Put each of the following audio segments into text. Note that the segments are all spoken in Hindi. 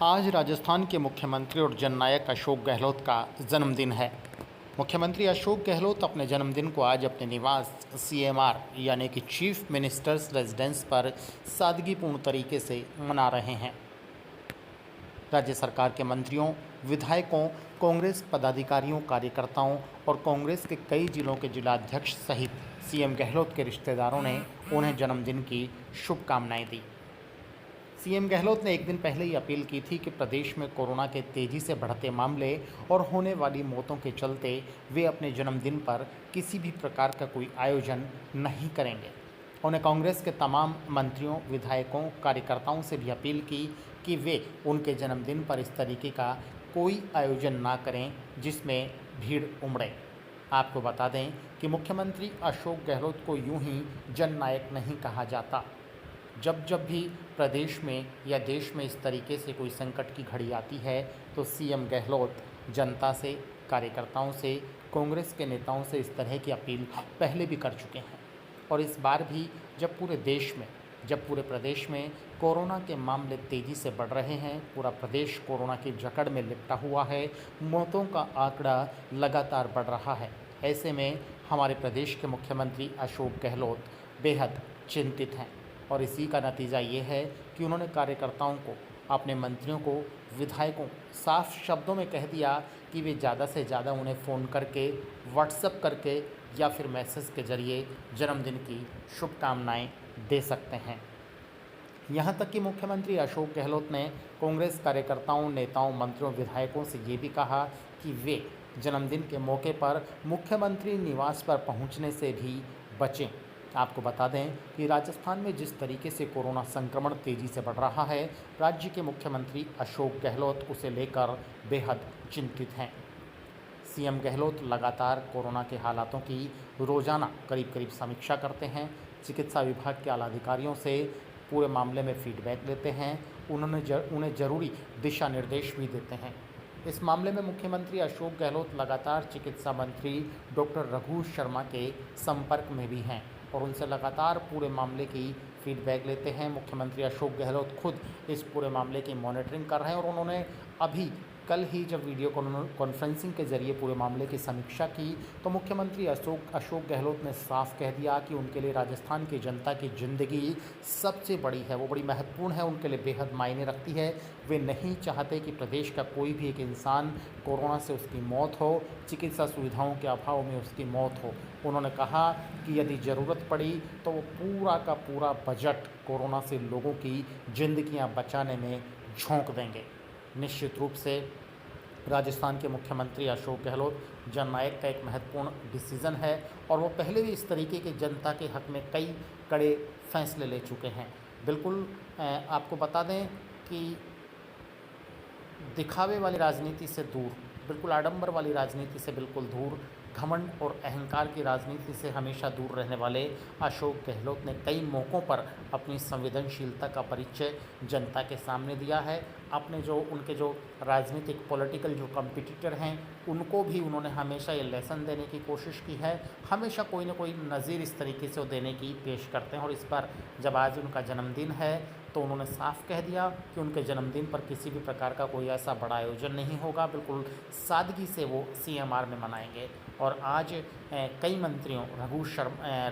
आज राजस्थान के मुख्यमंत्री और जननायक अशोक गहलोत का जन्मदिन है। मुख्यमंत्री अशोक गहलोत अपने जन्मदिन को आज अपने निवास सीएमआर यानी कि चीफ मिनिस्टर्स रेजिडेंस पर सादगीपूर्ण तरीके से मना रहे हैं। राज्य सरकार के मंत्रियों, विधायकों, कांग्रेस पदाधिकारियों, कार्यकर्ताओं और कांग्रेस के कई जिलों के जिलाध्यक्ष सहित सीएम गहलोत के रिश्तेदारों ने उन्हें जन्मदिन की शुभकामनाएं दी। सीएम गहलोत ने एक दिन पहले ही अपील की थी कि प्रदेश में कोरोना के तेज़ी से बढ़ते मामले और होने वाली मौतों के चलते वे अपने जन्मदिन पर किसी भी प्रकार का कोई आयोजन नहीं करेंगे। उन्हें कांग्रेस के तमाम मंत्रियों, विधायकों, कार्यकर्ताओं से भी अपील की कि वे उनके जन्मदिन पर इस तरीके का कोई आयोजन ना करें जिसमें भीड़ उमड़े। आपको बता दें कि मुख्यमंत्री अशोक गहलोत को यूं ही जननायक नहीं कहा जाता। जब भी प्रदेश में या देश में इस तरीके से कोई संकट की घड़ी आती है तो सीएम गहलोत जनता से, कार्यकर्ताओं से, कांग्रेस के नेताओं से इस तरह की अपील पहले भी कर चुके हैं। और इस बार भी जब पूरे प्रदेश में कोरोना के मामले तेज़ी से बढ़ रहे हैं, पूरा प्रदेश कोरोना की जकड़ में लिपटा हुआ है, मौतों का आंकड़ा लगातार बढ़ रहा है, ऐसे में हमारे प्रदेश के मुख्यमंत्री अशोक गहलोत बेहद चिंतित हैं। और इसी का नतीजा ये है कि उन्होंने कार्यकर्ताओं को, अपने मंत्रियों को, विधायकों साफ शब्दों में कह दिया कि वे ज़्यादा से ज़्यादा उन्हें फ़ोन करके, व्हाट्सएप करके या फिर मैसेज के ज़रिए जन्मदिन की शुभकामनाएं दे सकते हैं। यहाँ तक कि मुख्यमंत्री अशोक गहलोत ने कांग्रेस कार्यकर्ताओं, नेताओं, मंत्रियों, विधायकों से ये भी कहा कि वे जन्मदिन के मौके पर मुख्यमंत्री निवास पर पहुँचने से भी बचें। आपको बता दें कि राजस्थान में जिस तरीके से कोरोना संक्रमण तेज़ी से बढ़ रहा है, राज्य के मुख्यमंत्री अशोक गहलोत उसे लेकर बेहद चिंतित हैं। सीएम गहलोत लगातार कोरोना के हालातों की रोज़ाना करीब समीक्षा करते हैं, चिकित्सा विभाग के आला अधिकारियों से पूरे मामले में फीडबैक लेते हैं, उन्हें ज़रूरी दिशा निर्देश भी देते हैं। इस मामले में मुख्यमंत्री अशोक गहलोत लगातार चिकित्सा मंत्री डॉक्टर रघु शर्मा के संपर्क में भी हैं और उनसे लगातार पूरे मामले की फीडबैक लेते हैं। मुख्यमंत्री अशोक गहलोत खुद इस पूरे मामले की मॉनिटरिंग कर रहे हैं और उन्होंने अभी कल ही जब वीडियो कॉन्फ्रेंसिंग के ज़रिए पूरे मामले की समीक्षा की तो मुख्यमंत्री अशोक गहलोत ने साफ कह दिया कि उनके लिए राजस्थान की जनता की ज़िंदगी सबसे बड़ी है, वो बड़ी महत्वपूर्ण है, उनके लिए बेहद मायने रखती है। वे नहीं चाहते कि प्रदेश का कोई भी एक इंसान कोरोना से उसकी मौत हो, चिकित्सा सुविधाओं के अभाव में उसकी मौत हो। उन्होंने कहा कि यदि ज़रूरत पड़ी तो वो पूरा का पूरा बजट कोरोना से लोगों की ज़िंदगियां बचाने में झोंक देंगे। निश्चित रूप से राजस्थान के मुख्यमंत्री अशोक गहलोत जननायक का एक महत्वपूर्ण डिसीज़न है और वो पहले भी इस तरीके के जनता के हक़ में कई कड़े फैसले ले चुके हैं। बिल्कुल आपको बता दें कि दिखावे वाली राजनीति से दूर, बिल्कुल आडंबर वाली राजनीति से बिल्कुल दूर, घमंड और अहंकार की राजनीति से हमेशा दूर रहने वाले अशोक गहलोत ने कई मौक़ों पर अपनी संवेदनशीलता का परिचय जनता के सामने दिया है। उनके जो राजनीतिक पॉलिटिकल जो कॉम्पिटिटर हैं उनको भी उन्होंने हमेशा ये लेसन देने की कोशिश की है। हमेशा कोई ना कोई नज़ीर इस तरीके से वो देने की पेश करते हैं और इस पर जब आज उनका जन्मदिन है तो उन्होंने साफ कह दिया कि उनके जन्मदिन पर किसी भी प्रकार का कोई ऐसा बड़ा आयोजन नहीं होगा, बिल्कुल सादगी से वो सीएमआर में मनाएंगे। और आज कई मंत्रियों,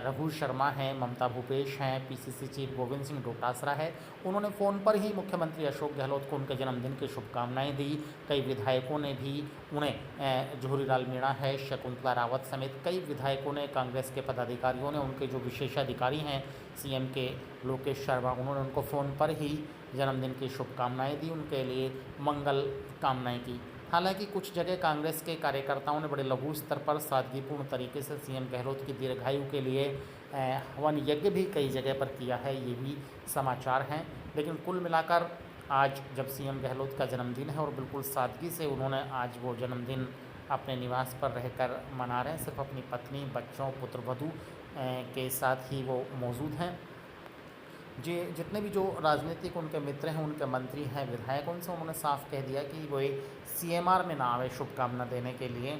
रघु शर्मा हैं, ममता भूपेश हैं, पीसीसी चीफ गोविंद सिंह डोटासरा है, उन्होंने फ़ोन पर ही मुख्यमंत्री अशोक गहलोत को उनके जन्मदिन की शुभकामनाएं दी। कई विधायकों ने भी उन्हें, जोहरीलाल मीणा है, शकुंतला रावत समेत कई विधायकों ने, कांग्रेस के पदाधिकारियों ने, उनके जो विशेषाधिकारी हैं सीएम के लोकेश शर्मा, उन्होंने उनको फ़ोन पर ही जन्मदिन की शुभकामनाएं दी, उनके लिए मंगल कामनाएं की। हालांकि कुछ जगह कांग्रेस के कार्यकर्ताओं ने बड़े लघु स्तर पर सादगीपूर्ण तरीके से सीएम गहलोत की दीर्घायु के लिए हवन यज्ञ भी कई जगह पर किया है, ये भी समाचार हैं। लेकिन कुल मिलाकर आज जब सीएम गहलोत का जन्मदिन है और बिल्कुल सादगी से उन्होंने आज वो जन्मदिन अपने निवास पर रहकर मना रहे हैं, सिर्फ अपनी पत्नी, बच्चों, पुत्रवधू के साथ ही वो मौजूद हैं। जी, जितने भी जो राजनीतिक उनके मित्र हैं, उनके मंत्री हैं, विधायक, उनसे उन्होंने साफ कह दिया कि वो सीएमआर में ना आवे शुभकामना देने के लिए,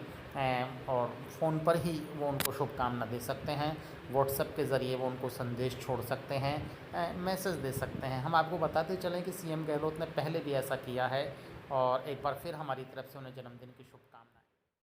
और फ़ोन पर ही वो उनको शुभकामना दे सकते हैं। व्हाट्सएप के ज़रिए वो उनको संदेश छोड़ सकते हैं, मैसेज दे सकते हैं। हम आपको बताते चलें कि सीएम गहलोत ने पहले भी ऐसा किया है और एक बार फिर हमारी तरफ से उन्हें जन्मदिन की शुभकामनाएँ।